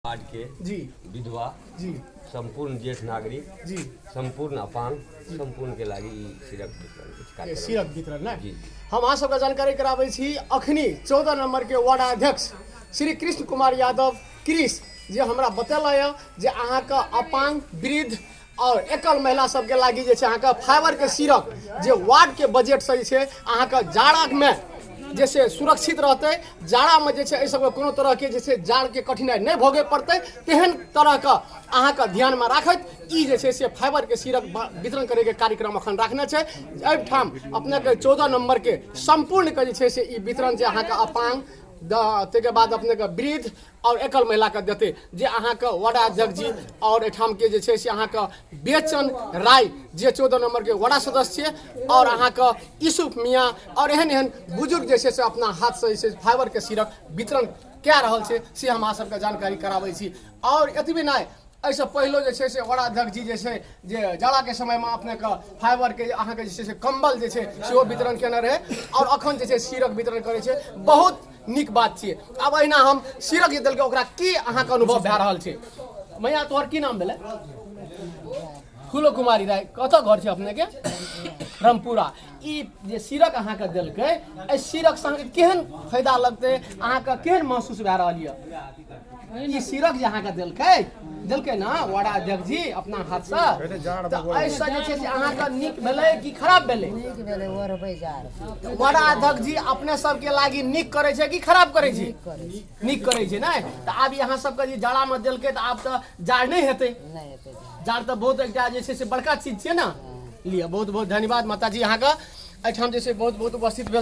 Ward के जी विधवा जी संपूर्ण ज्येष्ठ नागरिक जी संपूर्ण अपांग संपूर्ण के लागी सिरक वितरण कार्यक्रम। सिरक वितरण ना जी हम अहाँ सबके जानकारी कराबै छी अखनी 14 नंबर के वार्ड अध्यक्ष श्री कृष्ण कुमार यादव क्रिस जे हमरा बतेला जे अहाँ का अपांग वृद्ध और एकल महिला सबके लागी जे छै अहाँ का फाइबर के सिरक जे वार्ड के बजट से जे छै अहाँ का जाड़ा में जैसे सुरक्षित रहते जाड़ा में जे सब कोनो तरह के जैसे जाड़ के कठिनाई नहीं भोगे पड़ते तेहन तरह का अहाँ का ध्यान में राखत ई जे से फाइबर के सिरक वितरण करे के कार्यक्रम अखन रखने छै एहिठाम अपने के 14 नंबर के संपूर्ण के जे से ई वितरण जे अहाँ का अपांग के बाद अपने के वृद्ध और एकल महिला के देते जे अहाँ के वार्ड अध्यक्ष जी और एठाम के जे छै से अहाँ के बेचन राय जे 14 नंबर के वार्ड सदस्य छै और अहाँ के यूसुफ मियाँ और एहन एहन बुजुर्ग जे छै से अपना हाथ से जे फाइबर के सिरक वितरण कए रहल छै से हम अहाँ सबके जानकारी कराबै छी। और एतबे नहि ऐसे पहलो जे छै से वार्ड अध्यक्ष जी जे छै जे जाड़ा के समय में अपने के फाइबर के अहाँ के जे छै से कंबल जे छै सेहो वितरण केने रहे और अखन जे छै सिरक वितरण करे छै बहुत नीक बात छियै। अब अहिना हम सिरक जे देलकै ओकरा की अहाँ के अनुभव भए रहल छै। मैया तोहर की नाम भेलै? फूलो कुमारी राय। कतऽ घर छै अपने के? रामपुरा। ई जे सिरक अहाँ के देलकै एहि सिरक से अहाँ के केहन फायदा लगतै अहाँ के केहन महसूस भए रहल यऽ? ई सिरक जे अहाँ के देलकै ना वार्ड अध्यक्ष जी अपना हाथ से ऐसा जे छै से अहाँ के नीक भेलै कि खराब भेलै? नीक भेलै ओ रुपए जार वार्ड अध्यक्ष जी अपने सबके लागी नीक करे छै कि खराब करे छै? नीक करे छै ना। तऽ आब यहाँ सबके जे जाड़ा में देलकै तऽ आब तऽ जाड़ नहीं हेतै। नहीं हेतै जाड़ तऽ बहुत एकटा जे छै से बड़का चीज छै ना। लिअ बहुत बहुत धन्यवाद माता जी अहाँ के एहिठाम जे छै बहुत बहुत उपस्थित भेल।